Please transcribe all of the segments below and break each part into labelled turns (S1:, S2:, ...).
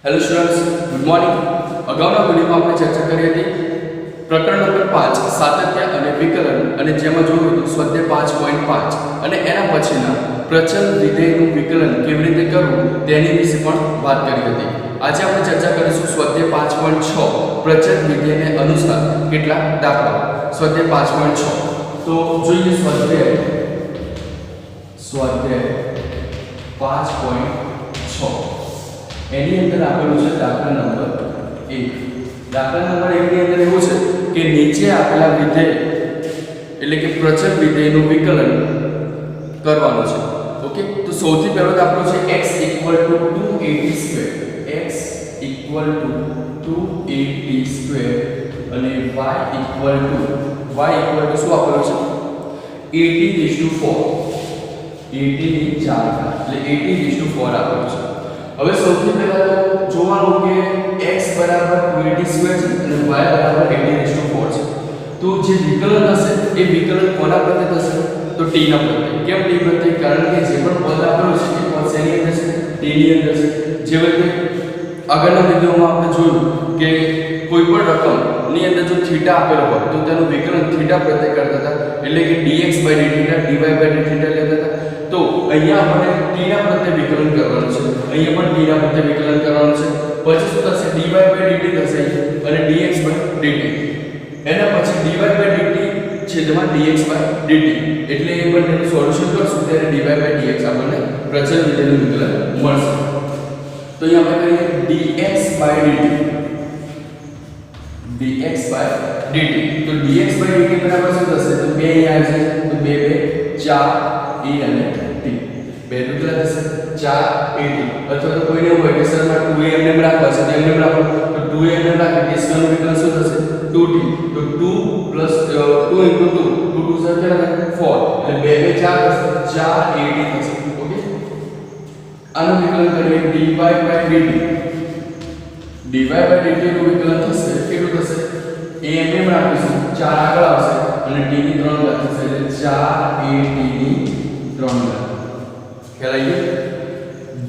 S1: Hello students, good morning. અગાઉના વિડીયોમાં આપણે ચર્ચા કરી હતી પ્રકરણ નંબર 5 સાતત્ય અને વિકલન, અને જેમાં જોયું હતું સ્વાધ્યાય 5.5 અને એના પછીના પ્રચલ વિધેયનું વિકલન કેવી રીતે કરવું તેની વિશે પણ વાત કરી હતી. આજે આપણે ચર્ચા કરીશું સ્વાધ્યાય 5.6 પ્રચલ વિધેયને અનુસાર કેટલાક દાખલાઓ. સ્વાધ્યાય 5.6 તો જોઈએ સ્વાધ્યાય 5.6 એની અંદર આપેલું છે દાખલા નંબર 1. દાખલા નંબર 1 ની અંદર એવું છે કે નીચે આપેલા વિધેય એટલે કે પ્રચલ વિધેયનું વિકલન કરવાનું છે. ઓકે, તો સૌથી પહેલો દાખલો છે x = 280² x = 280² અને y શું આપેલું છે 80:4 80 ની 4 એટલે 80:4 આપેલું છે. હવે સૌથી પહેલા તો જોવાનું કે x = 280² છે અને y = 80:4 છે. તો જે વિકલન હશે એ વિકલન કોના પ્રત્યે થશે તો t ના પ્રત્યે. કેમ t પ્રત્યે? કારણ કે જે પણ પદ આપેલું છે એ પદ શેની અંદર છે t ની અંદર છે. જેવી રીતે આગળના વિડિયોમાં આપણે જોયું કે કોઈ પણ રકમ ની અંદર જો થીટા આપેલો હોય તો તેનું વિકલન થીટા પ્રત્યે કરતા હતા, એટલે કે dx/dθ dy/dθ લેતા હતા. તો અહીંયા આપણે t ના પ્રત્યે વિકલન કરવાનું છે, અહીંયા પણ t ના પ્રત્યે વિકલન કરવાનું છે. પછી શું થશે dy/dt થશે અને dx/dt. એના પછી dy/dt છેદમાં dx/dt, એટલે એ બંનેનું સોલ્યુશન કરશું ત્યારે dy/dx આપણને પ્રચલ વિધેયનું વિકલન મળશે. તો અહીંયા આપણે કરીએ dx/dt તો dx/dt બરાબર શું થશે તો 2 અહીંયા આવશે તો 2 2 4 e અને t. 2 તો કેટલા થશે 4 et. અથવા તો કોઈને હોય કે સર મારે 2a એમને રાખવા છે તો એમને રાખો તો 2a એમને રાખી કે સ્ક્વેરનું વિકલન શું થશે 2t. તો 2 + 2 * 2 2 2 સર કેટલા થાય 4 એટલે 2 2 4 થશે 4 et થશે. ઓકે, આનું વિકલન કરીએ dy/dt નું વિકલન થશે કેટલું થશે a એમને રાખીશું 4 આગળ આવશે અને t ની 3 ઘાત થશે એટલે 4 at ની 3 ઘાત. ખ્યાલ આવી ગયો?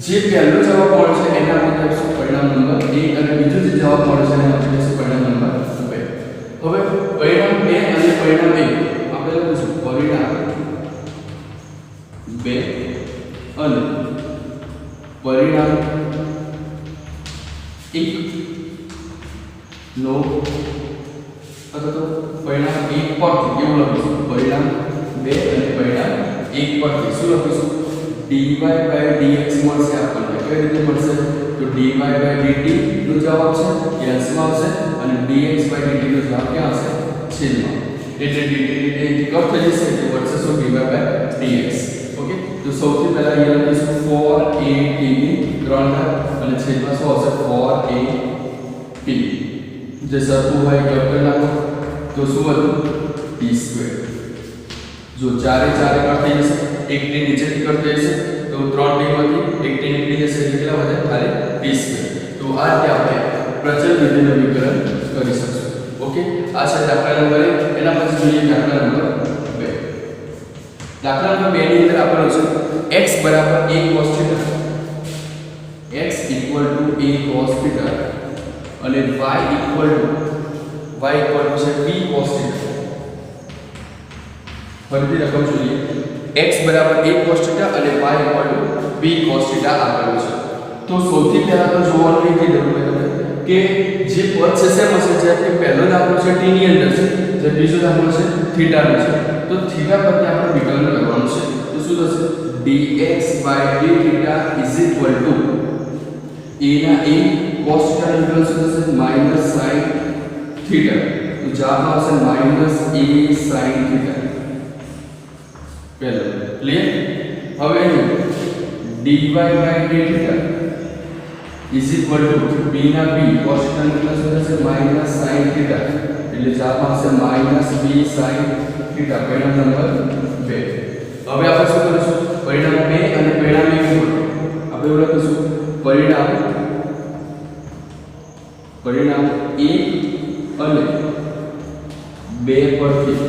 S1: જે પહેલો જવાબ મળે છે એના આપણે લખીશું પરિણામ નંબર 1 અને બીજો જે જવાબ મળે છે એના આપણે લખીશું પરિણામ નંબર 2. હવે પરિણામ 2 અને પરિણામ 1 આપણે લખીશું પરિણામ 2 અને પરિણામ 1 નો અથવા તો પરિણામ 1 પરથી એવું લખીશું પરિણામ 2 અને પરિણામ 1 પરથી શું લખીશું dy/dx મળશે આપણને. કઈ રીતે મળશે તો dy/dt નો જવાબ છે કેન્સલ આવશે અને dx/dt નો જવાબ ક્યાં આવશે છેદમાં. એટલે dt કટ થઈ જશે એટલે વધશે શું dy/dx. ઓકે, તો સૌથી પહેલા અહીંયા લખીશું 4at ની 3 ઘાત અને છેદમાં શું આવશે 4at. જે સરખું હોય કટ કરી નાખો તો શું હતું t². જો 4 એ 4 કટ થઈ જશે, 1 ની નીચેથી કટ થઈ જશે તો 3t માંથી 1t નીકળી જશે એટલે કેટલા વધે ખાલી t². તો આ રીતે આપણે પ્રચલ વિધેયનું વિકલન કરી શકશું. ઓકે, આ છે દાખલા નંબર 1. એના પછી જોઈએ દાખલા નંબર 2. દાખલા નંબર 2 ની અંદર આપેલું છે x = a cos θ x = a cos θ અને y છે b cos θ. ફરીથી રકમ જોઈએ x = a cos θ અને y = b cos θ આપેલું છે. તો સૌથી પહેલા તો જોવાનું એ કીધું મેં તમને કે જે પદ છે શેમાં છે, જેમ કે પહેલો દાખલો છે t ની અંદર છે, જે બીજો દાખલો છે થીટા નો છે. તો થીટા પ્રત્યે આપણે વિકલન કરવાનું છે. તો શું થશે dx/dθ = a ના a cos θ નું વિકલન શું થશે -sin θ. તો જવાબ આવશે -a sin θ. પહેલો ક્લિયર. હવે અહીં dy/dθ = b ના b cos θ નું વિકલન શું થશે -sin θ. એટલે જવાબ આવશે -b sin θ. પરિણામ નંબર 2. હવે આપણે શું કરીશું પરિણામ 2 અને પરિણામ 1 આપણે એવું લખીશું પરિણામ 1 અને 2 પરથી.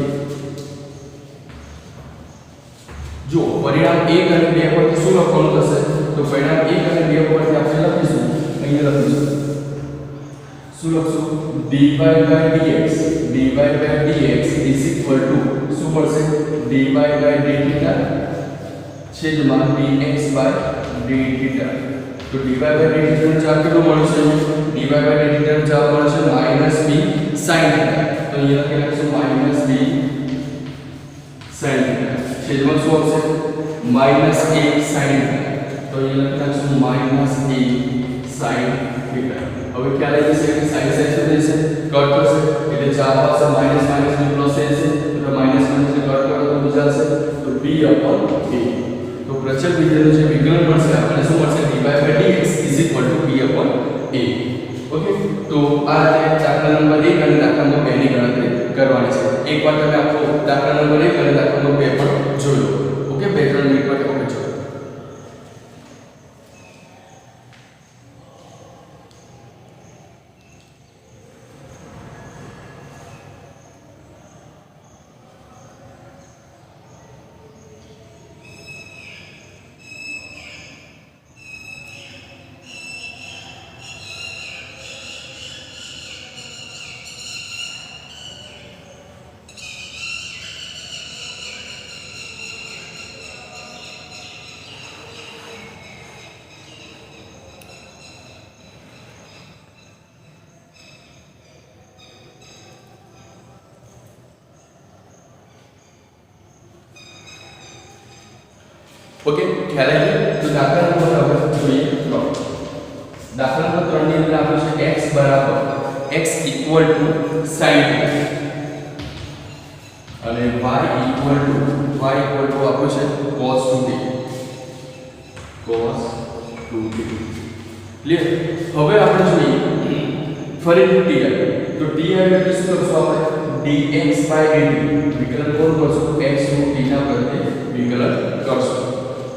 S1: જો પરિણામ 1 અને 2 પરથી શું લખવાનું થશે તો પરિણામ 1 અને 2 પરથી આપણે લખીશું અહીંયા લખીશું શું લખશું dy by dx dy by dx is equal to શું મળશે dy by d theta છેદમાં dx by d theta તો dy by d theta નો જવાબ કેટલો મળશે dy by d theta નો જવાબ મળશે -b sin theta તો અહીંયા લખી નાખશું -b sin theta છેદમાં શું આવશે -a sin theta તો અહીંયા લખી નાખશું -a sin theta હવે ખ્યાલ આવી જશે કે sin sin શું થશે કટ થશે એટલે જવાબ આવશે માઈનસ માઈનસ ની પ્લસ થશે તો માઈનસ માઈનસ ને કટ કરો તો બચાશે તો b a તો પ્રચલ વિધેયનું જે વિકલન મળશે આપણને શું મળશે dy by dx b a okay તો આ રીતે દાખલા નંબર 1 અને દાખલા નંબર 2 ની ગણતરી કરવાની છે એકવાર તમે આખો દાખલા નંબર 1 અને દાખલા નંબર 2 પણ જોઈ લો ઓકે 2-3 મિનિટ માટે ઓકે જોઈ ओके ख्याल आई तो दाखला नंबर હવે જોઈએ 3 દાખલા નંબર 3 ની અંદર આપણે છે x બરાબર x ઇક્વલ ટુ sin અને y ઇક્વલ ટુ આપણું છે cos 2t ક્લિયર હવે આપણે જોઈએ ફરીથી t આવે તો t આવે એટલે શું કરશું આપણે dx dt વિકલન કોણ કરશું x નું t ના બદલે વિકલન કરશું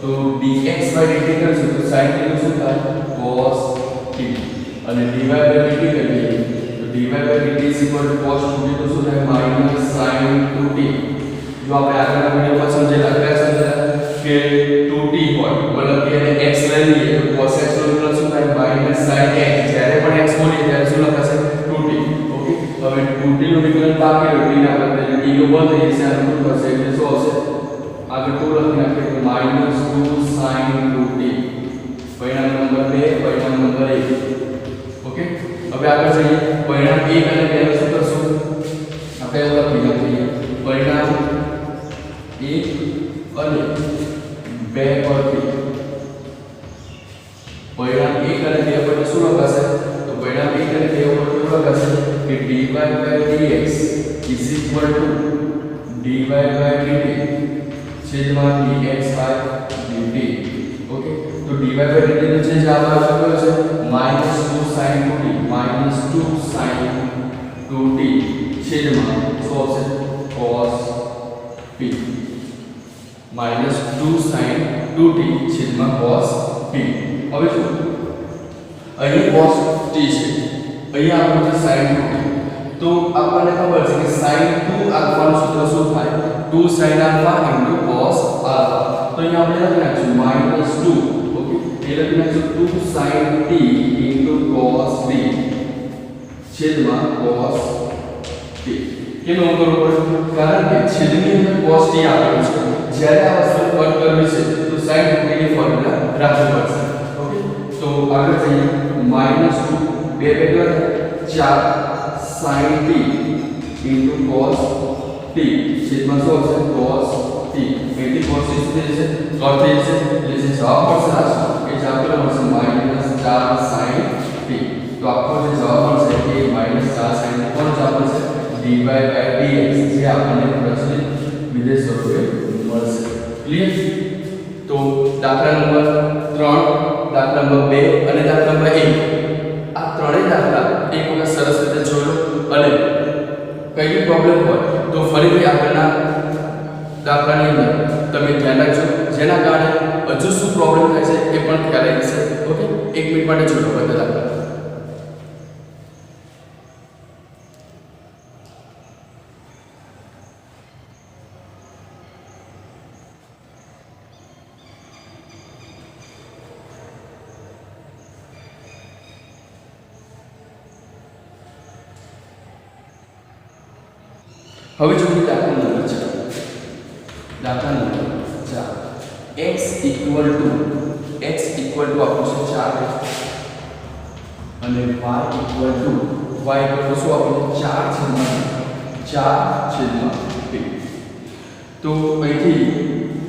S1: तो dx dt કરશું તો sin t નું શું થાય cos t અને dy dt કરીએ તો dy dt cos 2t તો શું થાય sin 2t જો આપણે આગળના વિડિયોમાં સમજેલા કયા સમજેલા કે 2t હોય મતલબ કે એને x લઈ લઈએ તો cos x નો મતલબ શું થાય sin x જ્યારે પણ x બોલીએ ત્યારે શું લખાશે 2t ઓકે હવે 2t નું વિકલન બાકી રહ્યું t ના બદલે t નો બંધ થઈ જશે આ શું થશે એટલે શું આવશે आगे तो लखी नाखिए -2 sin 2t परिणाम नंबर 2 परिणाम नंबर 1 ओके હવે આગળ જઈએ પરિણામ 1 અને 2 શું કરશું આપણે લખી નાખીએ પરિણામ 1 અને 2 પરથી પરિણામ 1 અને 2 પરથી શું લખાશે તો પરિણામ 1 અને 2 પરથી શું લખાશે કે dy by dx dy by dt છેદમાં dx by dt ઓકે તો dy by dt નો જે જવાબ આવે છે -2 sin 2t છેદમાં શું આવશે cos p -2 sin 2t છેદમાં cos p હવે જો અહીં cos t છે અહીં આપણું છે sin 2t તો આપણને ખબર છે કે sin 2 આલ્ફાનું સૂત્ર શું થાય 2 sin alpha cos alpha તો અહીંયા આપણે લખી નાખીશું -2 ઓકે એ લખી નાખીશું 2 sin t cos t છેદમાં cos t કેમ એવું કરવું પડે કારણ કે છેદની અંદર cos t આપેલું છે જ્યારે આ વસ્તુ કટ કરવી છે તો sin 2t ની ફોર્મ્યુલા રાખવી પડશે ઓકે તો આગળ જઈએ -2 બે કેટલા 4 sin t cos t છેદમાં શું આવશે cos t એટલે cos t શું થઈ જશે કટ થઈ જશે એટલે જે જવાબ મળશે આ એ જવાબ કેટલો મળશે -4 sin t તો આપણો જે જવાબ મળશે એ -4 sin t કોનો જવાબ મળશે dy by dx જે આપણને પ્રચલિત વિધેય સ્વરૂપે મળશે ક્લિયર તો દાખલા નંબર 3 દાખલા નંબર 2 અને દાખલા નંબર 1 આ ત્રણેય દાખલા એક વખત સરસ રીતે જોઈ લો અને કઈ પ્રોબ્લેમ હોય તો ફરીથી આગળના દાખલાની અંદર તમે ધ્યાન રાખજો જેના કારણે હજુ શું પ્રોબ્લેમ થાય છે એ પણ ખ્યાલ આવી જશે ઓકે 1 મિનિટ માટે જોઈ લો બધા દાખલા હવે જોઈએ દાખલા નંબર 4. દાખલા નંબર 4 x ઇક્વલ ટુ આપણું છે 4 અને y ઇક્વલ ટુ શું આપણું 4/2. તો અહીંથી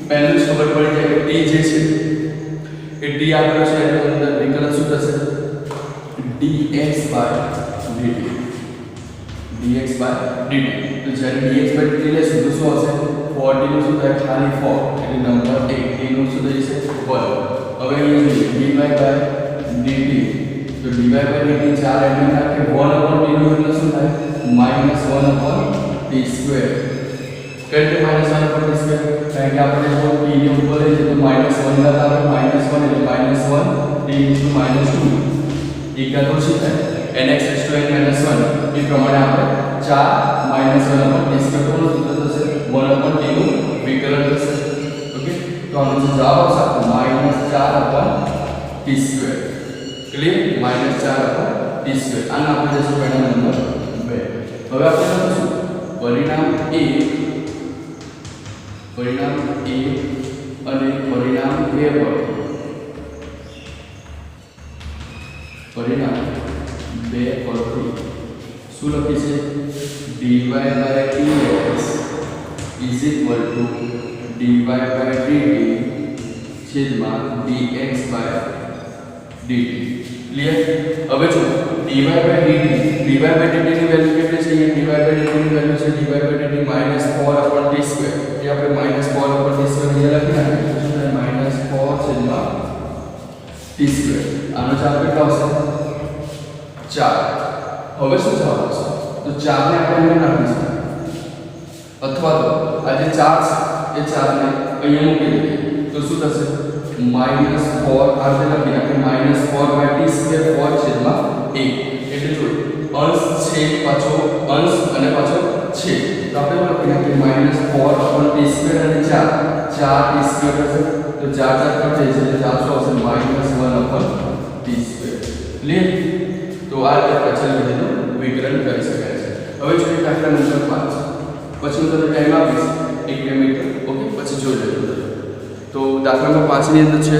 S1: પહેલું જ ખબર પડી જાય કે t જે છે એ t આપેલો છે એની અંદર વિકલન શું થશે dx/dt. તો જ્યારે dx/dt લેશું તો શું હશે 4t નું શું થાય ખાલી 4 એટલે નંબર 1 t નું શું થઈ જશે 1. હવે અહીંયા જોઈએ dy/dt તો dy/dt 4 એટલે નાખે 1/t નું એટલે શું થાય -1/t². કઈ રીતે -1/t²? કારણ કે આપણે જો t ને ઉપર લઈએ તો -1 ઘાત આવે -1 એટલે -1 t -2 એકા તો શું થાય nx/n - 1 એ પ્રમાણે આપણે 4 -1/t² નું સૂત્ર થશે 1/t નું વિકલન થશે. ઓકે તો આનો જવાબ આવશે -4/t². Clear -4/t². આને આપણે જશે પરિણામ નંબર 2. હવે આપણે લખીશું પરિણામ a અને પરિણામ 2 પર પરિણામ 2 પરથી શું લખી છે dy/dx dy/dt છેદમાં dx/dt. ક્લિયર? હવે જો dy/dt ની વેલ્યુ કેટલી છે? અહીંયા dy/dt ની વેલ્યુ છે dy/dt -4/t². એ આપણે -4/t² અહીંયા લખી નાખીએ તો શું થાય -4/t². આનો જવાબ કેટલો આવશે 4. હવે શું જવાબ આવશે તો 4 ને આપણે અહીંયા નાખીશું અથવા તો આ જે 4 છે એ 4 ને અહીંયા મૂકી દઈએ તો શું થશે -4 આ રીતે લખી નાખીએ -4/t² 4/1. એટલે જો અંશ છે પાછો અંશ અને પાછો છે તો આપણે લખી નાખીએ -4/t² અને 4t² થશે તો 4 કટ થઈ જશે એટલે 400 આવશે -1/t². ક્લિયર? તો આ રીતે અચળ વિધેયનું વિકલન કરી શકાય છે. હવે જોઈએ દાખલા નંબર 5. પછી હું તમને ટાઈમ આપીશ 1-2 મિનિટ. ઓકે પછી જોઈ લેજો. તો દાખલા નંબર 5 ની અંદર છે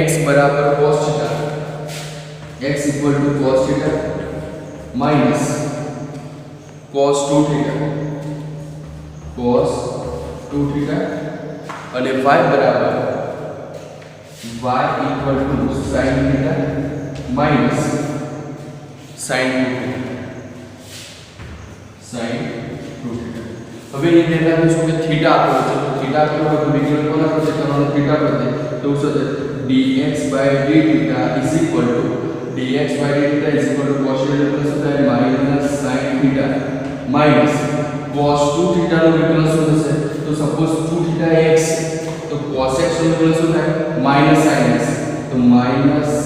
S1: x cos θ x cos θ minus cos 2θ અને y sin θ minus sin 2θ. હવે એ ડેટા શું કે થીટા આપેલો છે તો થીટા આપેલો હોય તો વિકલન કોના કરશે કરવાનો થીટા કરશે તો શું થશે dx/dθ dx/dθ cos θ શું થાય sin θ minus cos 2θ નું વિકલન શું થશે તો સપોઝ 2θ x તો cos x નું વિકલન શું થાય sin x તો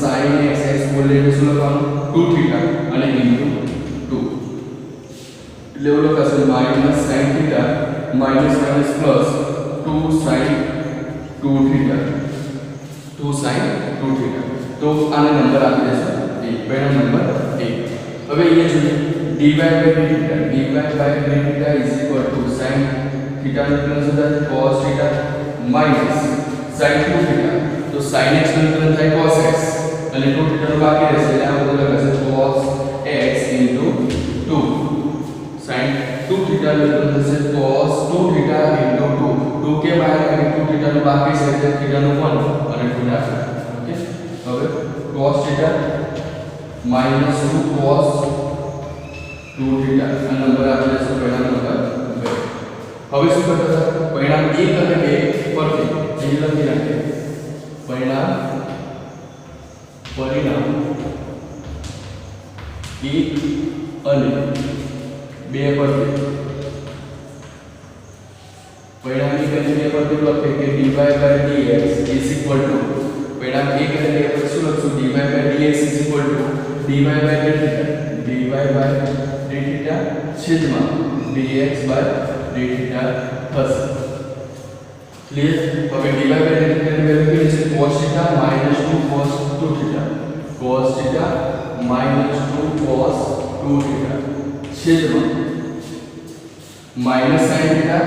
S1: sin x x બોલે એટલે શું લખવાનું 2θ અને into 2 એટલે એવું લખાશે sin θ minus plus 2 sin 2θ તો આને નંબર આપી દેશો 1 પરિણામ નંબર 1. હવે અહીંયા જોઈએ dy/dθ sin θ નું વિકલન શું થાય cos θ minus sin 2θ તો sin x નું વિકલન થાય cos x અને 2θ નું બાકી રહેશે એટલે આ બધું લખાશે cos x into 2 sin 2θ નું વિકલન થશે cos 2θ into 2 2 કે બહાર કાઢી 2θ નું બાકી છે એટલે θ નું 1 અને 2 રાખો. ઓકે હવે cos θ minus 2 cos 2θ આ નંબર આપી દેશો પરિણામ નંબર 2. હવે શું કરતા હતા પરિણામ 1 અને 2 પરથી અહીં લખી નાખીએ પરિણામ 1 અને 2 પરથી પરિણામ 1 અને 2 પરથી લખીએ કે dy/dx પરિણામ 1 અને 2 પર શું લખશું dy/dx dy/dθ છેદમાં dx/dθ થશે. ક્લિયર? હવે dy/dθ ની વેલ્યુ કેટલી છે cos θ minus 2 cos 2θ cos θ minus 2 cos 2θ છેદમાં minus sine theta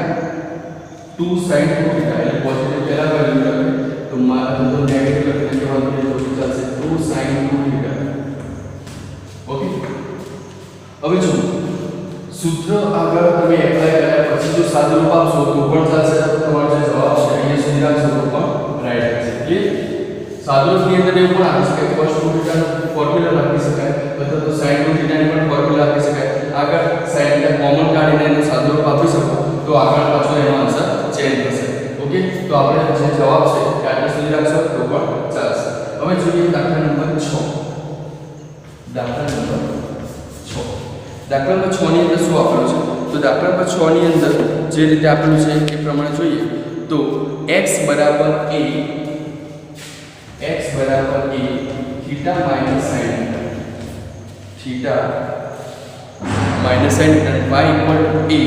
S1: 2 sin 2 theta એટલે પોઝિટિવ પહેલા વેલ્યુ લખે તો નેગેટિવ લખીને જવાનું તો ચાલશે 2 sin 2 થીટા. ઓકે, હવે જો સૂત્ર આગળ તમે એપ્લાય કર્યા પછી જો સાદું રૂપ આપશો તો પણ ચાલશે. તમારો જે જવાબ છે અહીંયા સુધી રાખશો તો પણ રાઈટ રહેશે. ક્લિયર? સાદું રૂપની અંદર એવું પણ આપી શકાય, cos 2 થીટાનો ફોર્મ્યુલા લખી શકાય અથવા તો sin 2 થીટાની પણ ફોર્મ્યુલા આપી શકાય. આગળ sin થીટા કોમન કાઢીને એનું સાદું રૂપ આપી શકો તો આગળ પાછો એનો આન્સર ચેન્જ થશે. ઓકે, તો આપણે જે જવાબ છે એ આટલા સુધી રાખશો તો પણ ચાલશે. હવે જોઈએ દાખલા નંબર 6. દાખલા નંબર 6. દાખલા નંબર 6 ની અંદર શું આપેલું છે? તો દાખલા નંબર 6 ની અંદર જે રીતે આપેલું છે એ પ્રમાણે જોઈએ તો x બરાબર a theta minus sin theta minus sin theta y equal to a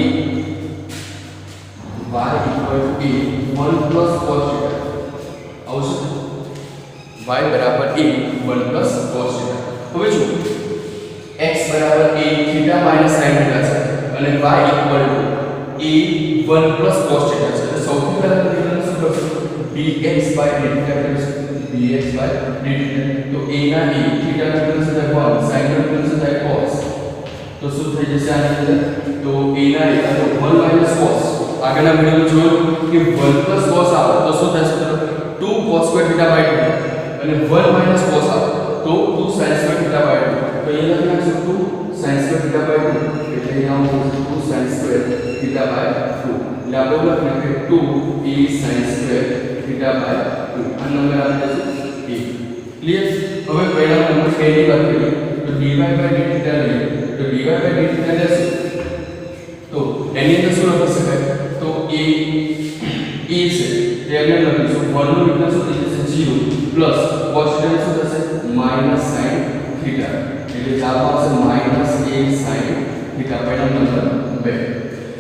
S1: 1 plus cos theta. આવશે y બરાબર a 1 plus cos theta. હવે જો x બરાબર a theta minus sin theta છે અને y equal to a 1 plus cos theta છે. તો સૌથી પહેલા તો આપણે શું કરશું? dx by dt કરીશું. dx by dt તો a ના a theta નો ઇક્વલ છે 1 sin નો ઇક્વલ છે cos. તો શું થઈ જશે આની અંદર? તો a ના a તો 1 minus cos. આગળના વિડિયોમાં જોયું કે 1 plus cos આવે તો શું થશે? તો 2 cos square theta by 2 અને 1 minus cos આવે તો 2 sin square theta by 2. તો અહીંયા લખી નાખશું 2 sin square theta by 2 એટલે અહીંયા આવશે 2 sin square theta by 2. એટલે આપણે લખી નાખીએ 2 a sin square theta by 2. આ નંબર આવે છે a. ક્લિયર? હવે પહેલા નંબર 2 ની વાત કરીએ તો dy by dθ લઈએ તો dy by dθ લેશું તો એની અંદર શું લખી શકાય? તો a છે તે આગળ લખીશું 1 નું ઇક્વલ શું થઈ જશે 0 પ્લસ cos θ શું થશે માઈનસ sin θ એટલે જવાબ આવશે માઈનસ a sin θ. પરિણામ નંબર 2.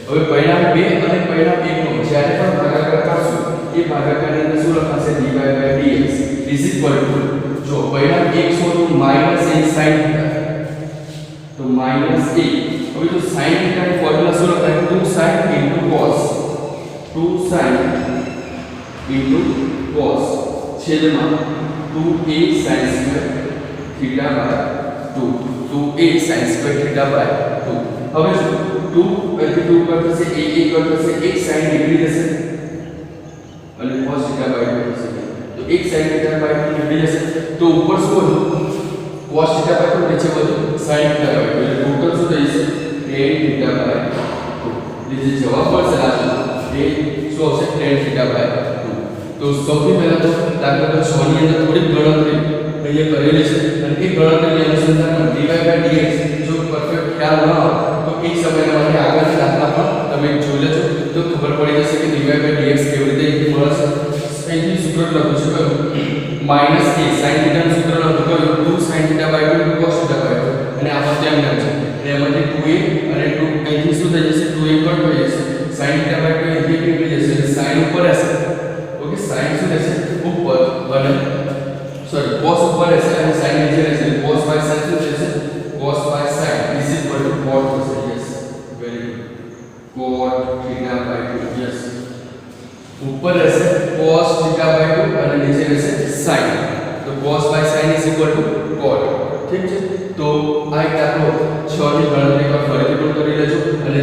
S1: હવે પરિણામ 2 અને પરિણામ 1 નો જ્યારે પણ ભાગાકાર કરશું એ ભાગાકારની અંદર શું લખાશે dy by dx is equal to જો પરિણામ 1 શું હતું માઈનસ a sin θ તો માઈનસ a. હવે જો sin θ ની ફોર્મ્યુલા શું લખાય 2 sin into cos 2 sin into cos છેદમાં 2a sin square theta by 2 2a sin square theta by 2. હવે જો 2 એટલે 2 પર થશે a equal થશે 1 sin ડિગ્રી થશે અને cos theta by 2 થશે તો 1 sin theta by 2 ડિગ્રી થશે તો ઉપર શું હતું cos theta by 2 નીચે બધું sin theta by 2 એટલે ટોટલ શું થઈ જશે tan theta by 2. જે જવાબ મળશે લાસ્ટમાં એ શું આવશે tan theta by 2. તો સૌથી પહેલા તો દાખલા નંબર 6 ની અંદર થોડીક ગણતરી અહીંયા કરેલી છે અને એ ગણતરીની અનુસંધાનમાં dy by dx જો પરફેક્ટ ખ્યાલ ન આવે તો એક સમયના માટે આગળના દાખલા પણ તમે જોઈ લેજો તો ખબર પડી જશે કે dy by dx કેવી રીતે મળશે. અહીંથી સૂત્ર લખું છું માઈનસ a sin θ નું સૂત્ર લખું તો 2 sin θ by 2 cos θ by 2 અને આમાં તેમ નામ છે એટલે એમાંથી 2a અને 2 અહીંથી શું થઈ જશે 2a કટ થઈ જશે sin θ by 2 અહીંથી નીકળી જશે એટલે sin ઉપર રહેશે. ઓકે, sin શું રહેશે ઉપર અને સોરી cos ઉપર રહેશે અને sin નીચે રહેશે cos by sin શું રહેશે cos by sin is equal to cot થશે. Yes, very good. cot θ by 2 yes ઉપર રહેશે cos θ by 2 અને નીચે રહેશે sin તો cos by sin is equal to cot. ઠીક છે, તો આ એક દાખલો 6 ની ગણતરી પર ફરીથી પણ કરી લેજો અને